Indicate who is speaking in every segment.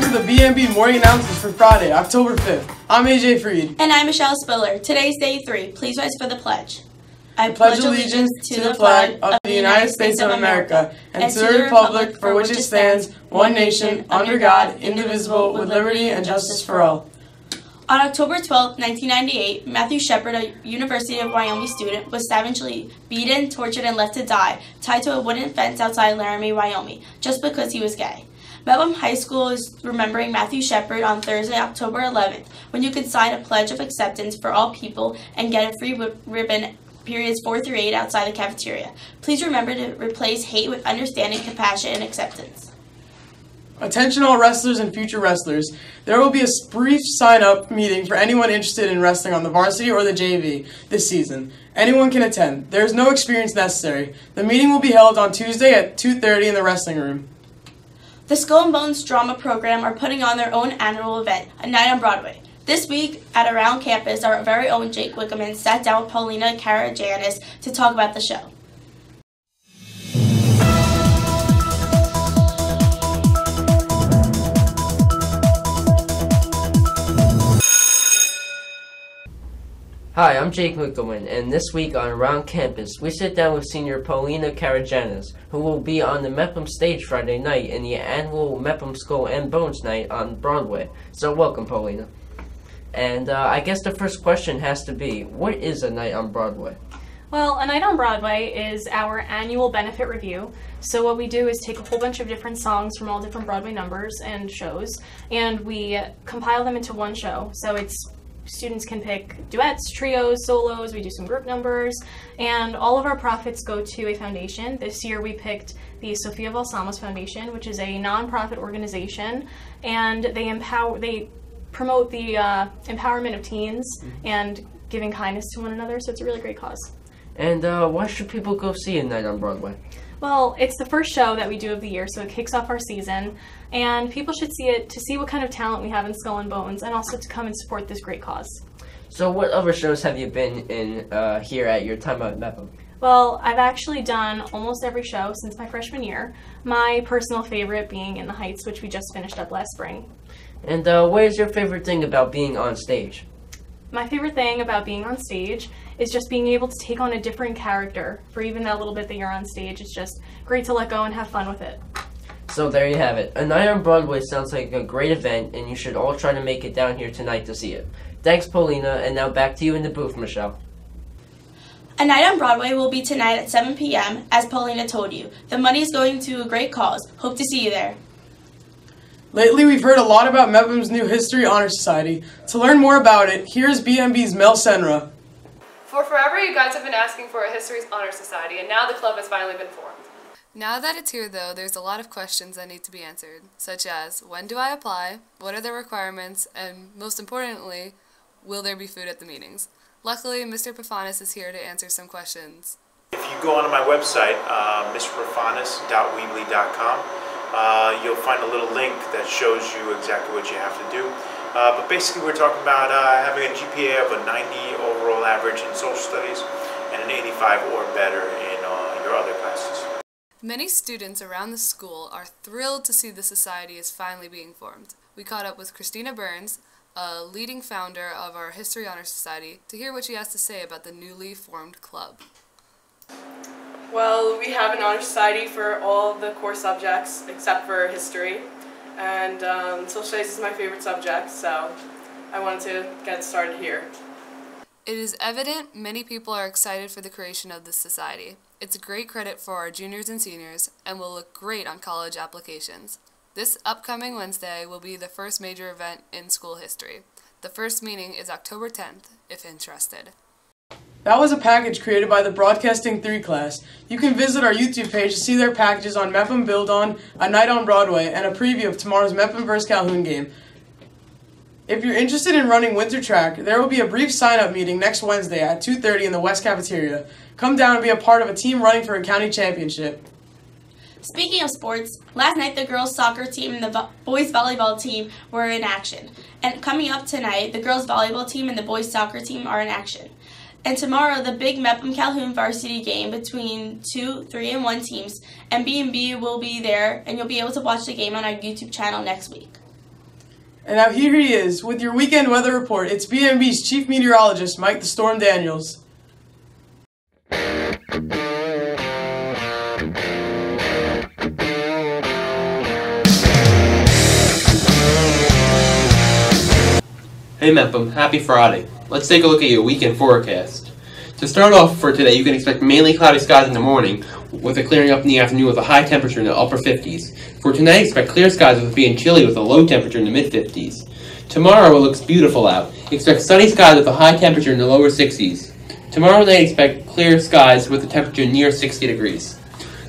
Speaker 1: to the BMB morning announcements for Friday, October 5th. I'm AJ Fried.
Speaker 2: And I'm Michele Spiller. Today's day 3. Please rise for the pledge.
Speaker 1: I pledge allegiance to the flag of the United States of America and to the republic for which it stands, one nation, under God, indivisible, with liberty and justice for all.
Speaker 2: On October 12, 1998, Matthew Shepard, a University of Wyoming student, was savagely beaten, tortured, and left to die, tied to a wooden fence outside Laramie, Wyoming, just because he was gay. Meteorologist High School is remembering Matthew Shepard on Thursday, October 11th, when you can sign a pledge of acceptance for all people and get a free ribbon periods 4 through 8 outside the cafeteria. Please remember to replace hate with understanding, compassion, and acceptance.
Speaker 1: Attention all wrestlers and future wrestlers. There will be a brief sign-up meeting for anyone interested in wrestling on the varsity or the JV this season. Anyone can attend. There is no experience necessary. The meeting will be held on Tuesday at 2:30 in the wrestling room.
Speaker 2: The Skull and Bones drama program are putting on their own annual event, A Night on Broadway. This week, at Around Campus, our very own Jake Winckelmann sat down with Paulina Karagianes to talk about the show.
Speaker 3: Hi, I'm Jake Winckelmann, and this week on Around Campus, we sit down with senior Paulina Karagianes, who will be on the Mepham stage Friday night in the annual Mepham Skull and Bones Night on Broadway. So welcome, Paulina. And I guess the first question has to be, what is A Night on Broadway?
Speaker 4: Well, A Night on Broadway is our annual benefit review. So what we do is take a whole bunch of different songs from all different Broadway numbers and shows, and we compile them into one show. So students can pick duets, trios, solos, we do some group numbers, and all of our profits go to a foundation. This year we picked the Sofia Balsamos Foundation, which is a non-profit organization, and they promote the empowerment of teens and giving kindness to one another, so it's a really great cause.
Speaker 3: And why should people go see A Night on Broadway?
Speaker 4: Well, it's the first show that we do of the year, so it kicks off our season, and people should see it to see what kind of talent we have in Skull and Bones, and also to come and support this great cause.
Speaker 3: So what other shows have you been in here at your time at Mepham?
Speaker 4: Well, I've actually done almost every show since my freshman year, my personal favorite being In the Heights, which we just finished up last spring.
Speaker 3: And what is your favorite thing about being on stage?
Speaker 4: My favorite thing about being on stage is just being able to take on a different character for even that little bit that you're on stage. It's just great to let go and have fun with it.
Speaker 3: So there you have it. A Night on Broadway sounds like a great event, and you should all try to make it down here tonight to see it. Thanks, Paulina, and now back to you in the booth, Michele.
Speaker 2: A Night on Broadway will be tonight at 7 p.m., as Paulina told you. The money is going to a great cause. Hope to see you there.
Speaker 1: Lately, we've heard a lot about Mepham's new History Honor Society. To learn more about it, here's BMB's Senra.
Speaker 5: For forever, you guys have been asking for a History Honor Society, and now the club has finally been formed.
Speaker 6: Now that it's here, though, there's a lot of questions that need to be answered, such as, when do I apply, what are the requirements, and most importantly, will there be food at the meetings? Luckily, Mr. Pafanis is here to answer some questions.
Speaker 7: If you go onto my website, mrpafanis.weebly.com, you'll find a little link that shows you exactly what you have to do. But basically we're talking about having a GPA of a 90 overall average in social studies and an 85 or better in your other classes.
Speaker 6: Many students around the school are thrilled to see the society is finally being formed. We caught up with Christina Burns, a leading founder of our History Honor Society, to hear what she has to say about the newly formed club.
Speaker 8: Well, we have an honor society for all the core subjects except for history, and social studies is my favorite subject, so I wanted to get started here.
Speaker 6: It is evident many people are excited for the creation of this society. It's a great credit for our juniors and seniors and will look great on college applications. This upcoming Wednesday will be the first major event in school history. The first meeting is October 10th, if interested.
Speaker 1: That was a package created by the Broadcasting 3 class. You can visit our YouTube page to see their packages on Mepham Build On, A Night on Broadway, and a preview of tomorrow's Mepham vs. Calhoun game. If you're interested in running winter track, there will be a brief sign-up meeting next Wednesday at 2:30 in the West Cafeteria. Come down and be a part of a team running for a county championship.
Speaker 2: Speaking of sports, last night the girls' soccer team and the boys' volleyball team were in action. And coming up tonight, the girls' volleyball team and the boys' soccer team are in action. And tomorrow, the big Mepham Calhoun varsity game between 2, 3, and 1 teams, and BMB will be there, and you'll be able to watch the game on our YouTube channel next week.
Speaker 1: And now here he is with your weekend weather report. It's BMB's Chief Meteorologist, Mike the Storm Daniels.
Speaker 9: Hey Mepham, happy Friday. Let's take a look at your weekend forecast. To start off for today, you can expect mainly cloudy skies in the morning, with it clearing up in the afternoon with a high temperature in the upper 50s. For tonight, expect clear skies with it being chilly with a low temperature in the mid 50s. Tomorrow it looks beautiful out. Expect sunny skies with a high temperature in the lower 60s. Tomorrow night expect clear skies with a temperature near 60 degrees.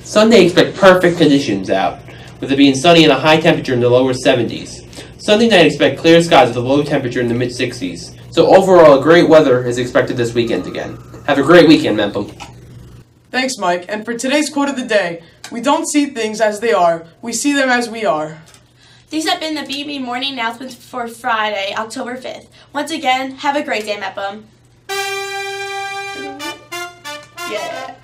Speaker 9: Sunday expect perfect conditions out, with it being sunny and a high temperature in the lower 70s. Sunday night expect clear skies with a low temperature in the mid 60s. So overall, great weather is expected this weekend again. Have a great weekend, Mepham.
Speaker 1: Thanks, Mike. And for today's quote of the day, we don't see things as they are, we see them as we are.
Speaker 2: These have been the BMB morning announcements for Friday, October 5th. Once again, have a great day, Mepham. Yeah.